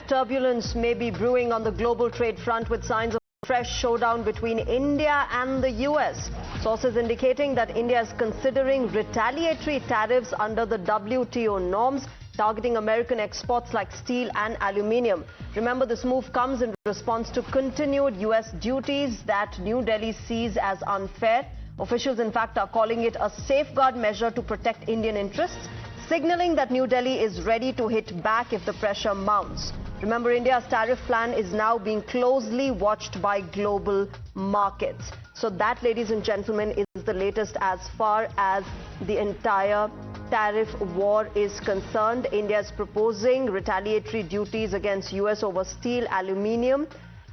Turbulence may be brewing on the global trade front with signs of a fresh showdown between India and the US. Sources indicating that India is considering retaliatory tariffs under the WTO norms targeting American exports like steel and aluminium. Remember, this move comes in response to continued US duties that New Delhi sees as unfair. Officials, in fact, are calling it a safeguard measure to protect Indian interests, signaling that New Delhi is ready to hit back if the pressure mounts. Remember, India's tariff plan is now being closely watched by global markets. So that, ladies and gentlemen, is the latest as far as the entire tariff war is concerned. India is proposing retaliatory duties against US over steel, aluminium.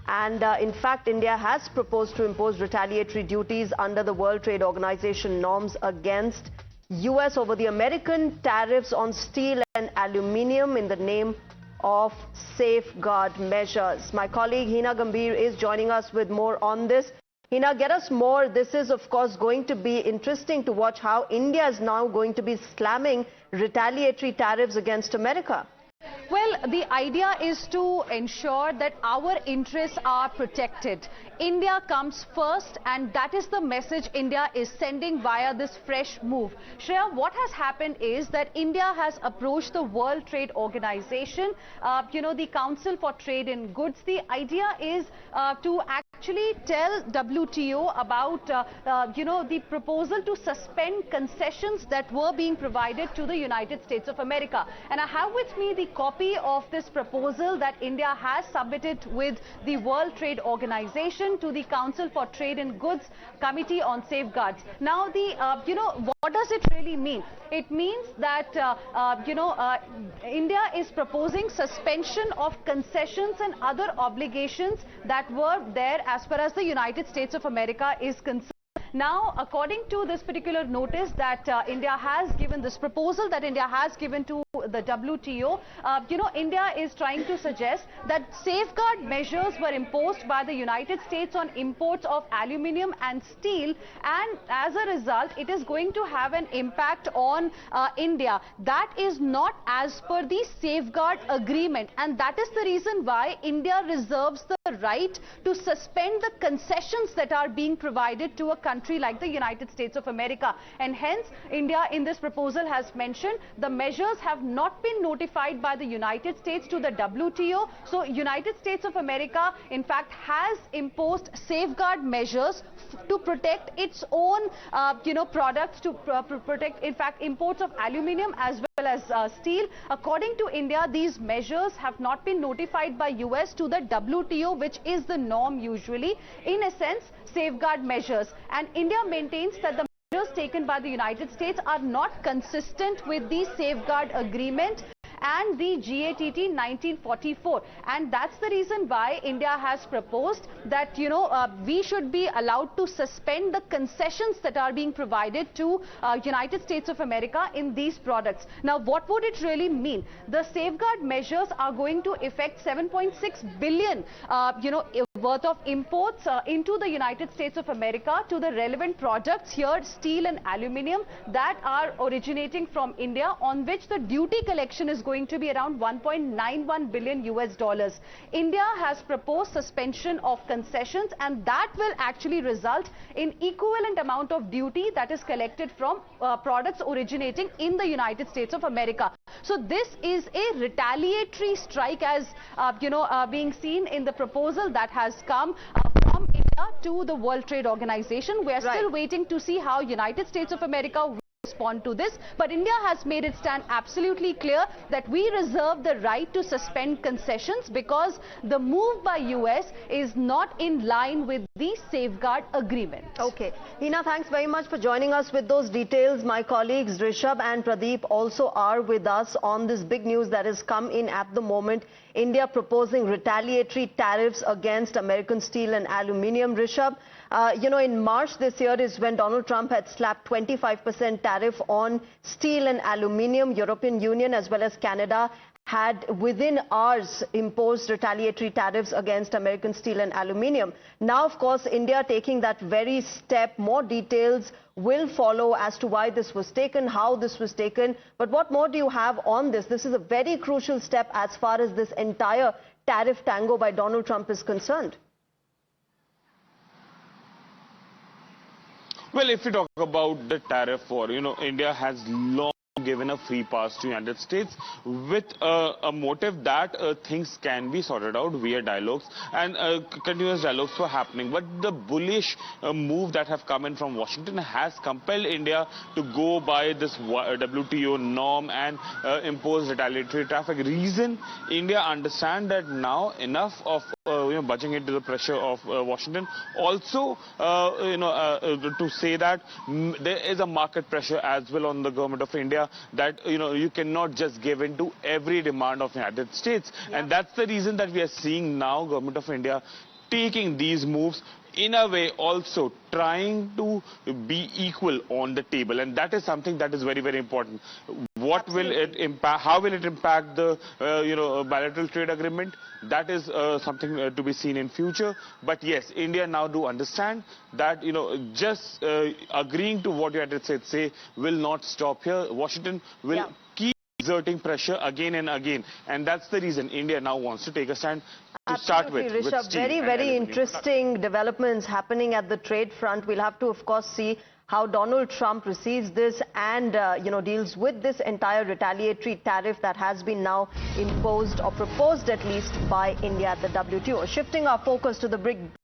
And in fact, India has proposed to impose retaliatory duties under the World Trade Organization norms against US over the American tariffs on steel and aluminium in the name of safeguard measures. My colleague Hina Gambhir is joining us with more on this. Hina, get us more. This is, of course, going to be interesting to watch how India is now going to be slamming retaliatory tariffs against America. Well, the idea is to ensure that our interests are protected. India comes first, and that is the message India is sending via this fresh move. Shreya, what has happened is that India has approached the World Trade Organization, the Council for Trade in Goods. The idea is to actually tell WTO about, the proposal to suspend concessions that were being provided to the United States of America. And I have with me the copy of this proposal that India has submitted with the World Trade Organization to the Council for Trade in Goods Committee on Safeguards. Now, what does it really mean? It means that, India is proposing suspension of concessions and other obligations that were there as far as the United States of America is concerned. Now, according to this particular notice that India has given, this proposal that India has given to the WTO, India is trying to suggest that safeguard measures were imposed by the United States on imports of aluminium and steel, and as a result, it is going to have an impact on India. That is not as per the safeguard agreement, and that is the reason why India reserves the right to suspend the concessions that are being provided to a country like the United States of America. And hence, India in this proposal has mentioned the measures have not been notified by the United States to the WTO. So United States of America, in fact, has imposed safeguard measures to protect its own, products, to protect, in fact, imports of aluminium as well as steel. According to India, these measures have not been notified by US to the WTO, which is the norm usually. In a sense, safeguard measures. And India maintains that the measures taken by the United States are not consistent with the safeguard agreement and the GATT 1944, and that's the reason why India has proposed that we should be allowed to suspend the concessions that are being provided to United States of America in these products. Now, what would it really mean? The safeguard measures are going to affect 7.6 billion worth of imports into the United States of America to the relevant products here, steel and aluminium, that are originating from India, on which the duty collection is going to be around 1.91 billion US dollars. India has proposed suspension of concessions, and that will actually result in equivalent amount of duty that is collected from products originating in the United States of America. So this is a retaliatory strike, as being seen in the proposal that has come from India to the World Trade Organization. We are still waiting to see how United States of America will respond to this, but India has made its stand absolutely clear that we reserve the right to suspend concessions because the move by US is not in line with the safeguard agreement. Okay. Hina, thanks very much for joining us with those details. My colleagues Rishabh and Pradeep also are with us on this big news that has come in at the moment. India proposing retaliatory tariffs against American steel and aluminium. Rishabh, in March this year is when Donald Trump had slapped 25% tariff on steel and aluminium. European Union as well as Canada had within hours imposed retaliatory tariffs against American steel and aluminium. Now, of course, India taking that very step. More details will follow as to why this was taken, how this was taken. But what more do you have on this? This is a very crucial step as far as this entire tariff tango by Donald Trump is concerned. Well, if you talk about the tariff war, India has long given a free pass to United States with a motive that things can be sorted out via dialogues, and continuous dialogues were happening. But the bullish move that have come in from Washington has compelled India to go by this WTO norm and impose retaliatory tariff. Reason, India understand that now enough of budging into the pressure of Washington. Also, to say that there is a market pressure as well on the government of India, that you cannot just give in to every demand of the United States. Yeah. And that's the reason that we are seeing now government of India taking these moves, in a way also trying to be equal on the table, and that is something that is very, very important. What Absolutely. Will it impact? How will it impact the bilateral trade agreement? That is something to be seen in future. But yes, India now do understand that just agreeing to what the United States say will not stop here. Washington will keep exerting pressure again and again, and that's the reason India now wants to take a stand. To start with Rishabh, very interesting developments happening at the trade front. We'll have to, of course, see how Donald Trump receives this and, deals with this entire retaliatory tariff that has been now imposed or proposed at least by India at the WTO. Shifting our focus to the BRIC